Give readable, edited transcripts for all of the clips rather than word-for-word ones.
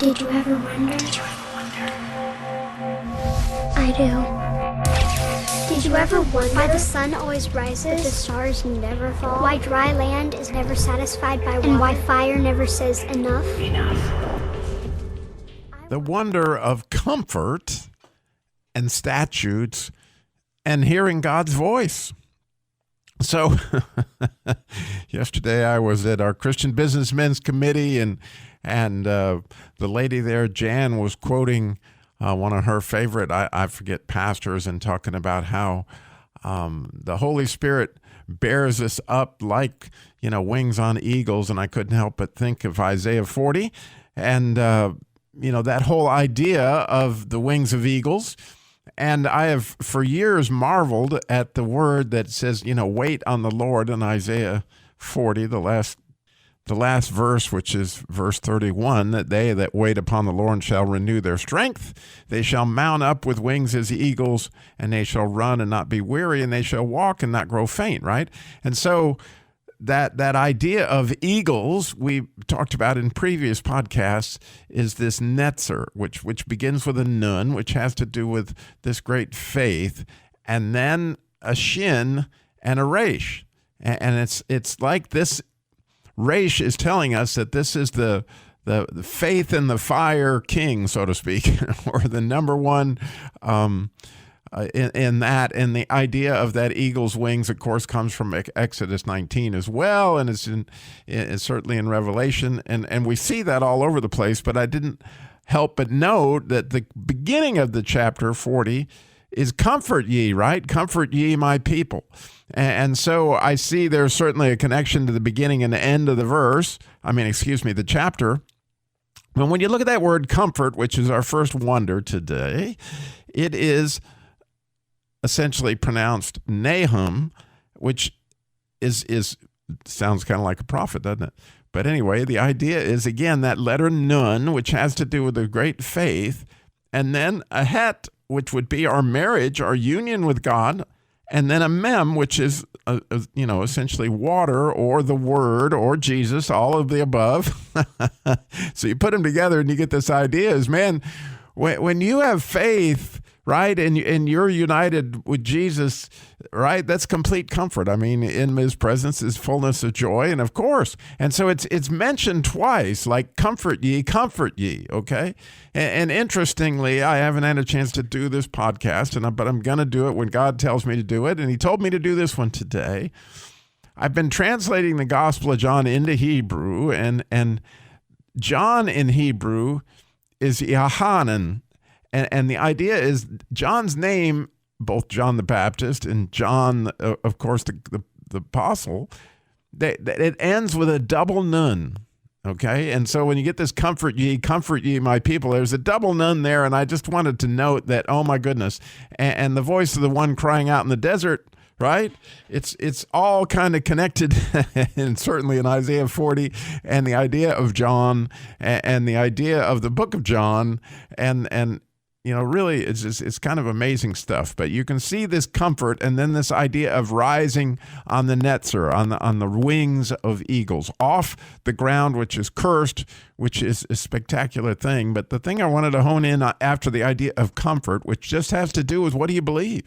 Did you ever wonder? I do. Did you ever wonder why the sun always rises, but the stars never fall? Why dry land is never satisfied by water? And why fire never says enough? The wonder of comfort and statutes and hearing God's voice. So yesterday I was at our Christian Businessmen's Committee, and the lady there, Jan, was quoting one of her favorite, I forget, pastors, and talking about how the Holy Spirit bears us up like, wings on eagles. And I couldn't help but think of Isaiah 40 and, that whole idea of the wings of eagles. And I have for years marveled at the word that says, wait on the Lord in Isaiah 40, the last verse, which is verse 31, that they that wait upon the Lord shall renew their strength. They shall mount up with wings as eagles, and they shall run and not be weary, and they shall walk and not grow faint, right? And so that idea of eagles we talked about in previous podcasts is this netzer, which begins with a nun, which has to do with this great faith, and then a shin and a resh. And it's like this resh is telling us that this is the faith in the fire king, so to speak, or the number one in that. And the idea of that eagle's wings, of course, comes from Exodus 19 as well, and it's certainly in Revelation, and we see that all over the place. But I didn't help but note that the beginning of the chapter 40 is comfort ye, right? Comfort ye, my people. And so I see there's certainly a connection to the beginning and the end of the chapter. But when you look at that word comfort, which is our first wonder today, it is essentially pronounced Nahum, which is sounds kind of like a prophet, doesn't it? But anyway, the idea is, again, that letter nun, which has to do with a great faith, and then a het, which would be our marriage, our union with God, and then a mem, which is, essentially water or the word or Jesus, all of the above. So you put them together and you get this idea is, man, when you have faith, right, and you're united with Jesus, right, that's complete comfort. I mean, in his presence is fullness of joy, and of course. And so it's mentioned twice, like comfort ye, okay? And interestingly, I haven't had a chance to do this podcast, but I'm going to do it when God tells me to do it, and he told me to do this one today. I've been translating the Gospel of John into Hebrew, and John in Hebrew is Yohanan. And the idea is John's name, both John the Baptist and John, of course, the apostle, it ends with a double nun, okay? And so when you get this comfort ye, my people, there's a double nun there, and I just wanted to note that, oh my goodness, and the voice of the one crying out in the desert, right? It's all kind of connected, and certainly in Isaiah 40, and the idea of John, and the idea of the book of John, and really, it's kind of amazing stuff. But you can see this comfort, and then this idea of rising on the netzer, on the wings of eagles, off the ground, which is cursed, which is a spectacular thing. But the thing I wanted to hone in after the idea of comfort, which just has to do with what do you believe?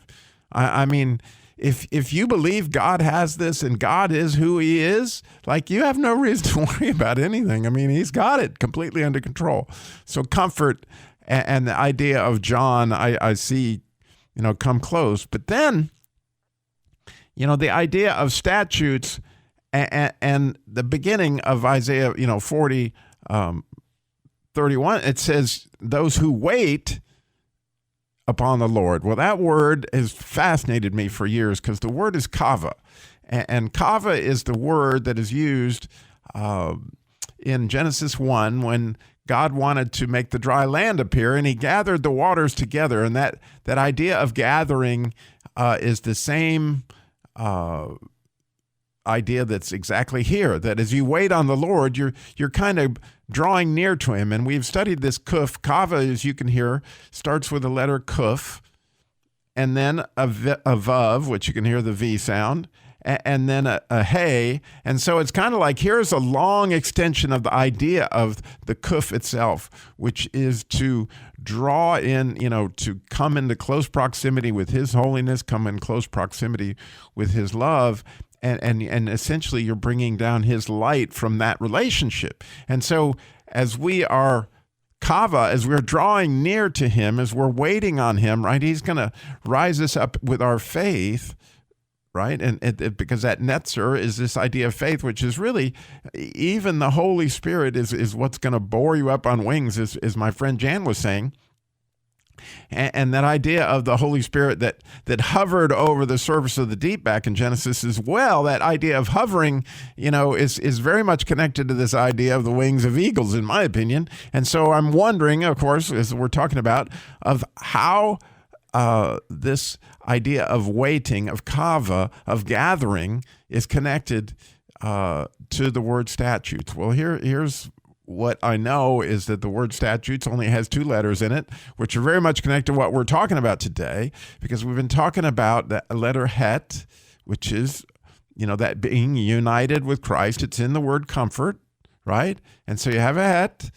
I mean, if you believe God has this and God is who he is, like, you have no reason to worry about anything. I mean, he's got it completely under control. So comfort. And the idea of John, I see, come close. But then, the idea of statutes and the beginning of Isaiah, 40, 31, it says, those who wait upon the Lord. Well, that word has fascinated me for years because the word is kava. And kava is the word that is used in Genesis 1 when God wanted to make the dry land appear, and he gathered the waters together. And that idea of gathering is the same idea that's exactly here, that as you wait on the Lord, you're kind of drawing near to him. And we've studied this kuf. Kava, as you can hear, starts with the letter kuf, and then a vav, which you can hear the V sound, and then a hey. And so it's kind of like here's a long extension of the idea of the kuf itself, which is to draw in, to come into close proximity with his holiness, come in close proximity with his love. And essentially you're bringing down his light from that relationship. And so as we are kava, as we're drawing near to him, as we're waiting on him, right, he's going to rise us up with our faith, right? And because that netzer is this idea of faith, which is really, even the Holy Spirit is what's going to bore you up on wings, as my friend Jan was saying. And that idea of the Holy Spirit that hovered over the surface of the deep back in Genesis as well, that idea of hovering, is very much connected to this idea of the wings of eagles, in my opinion. And so I'm wondering, of course, as we're talking about, of how this idea of waiting, of kava, of gathering, is connected to the word statutes. Well, here's what I know is that the word statutes only has 2 letters in it, which are very much connected to what we're talking about today, because we've been talking about the letter het, which is, that being united with Christ. It's in the word comfort, right? And so you have a het,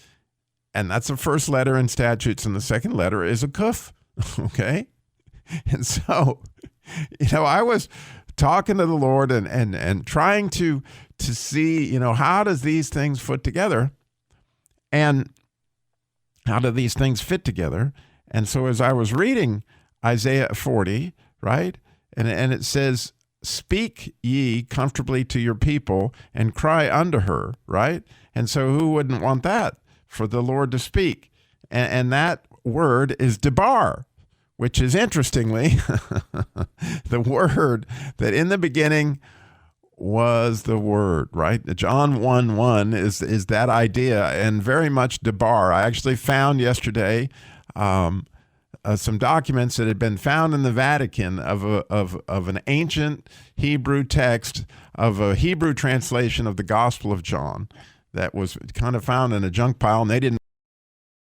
and that's the first letter in statutes, and the second letter is a kuf, okay? And so, I was talking to the Lord and trying to see, how does these things fit together? And how do these things fit together? And so as I was reading Isaiah 40, right, and it says, speak ye comfortably to your people and cry unto her, right? And so who wouldn't want that? For the Lord to speak. And that word is debar, which is interestingly the word that in the beginning was the word, right? John 1:1 is that idea, and very much debar. I actually found yesterday some documents that had been found in the Vatican of an ancient Hebrew text of a Hebrew translation of the Gospel of John that was kind of found in a junk pile, and they didn't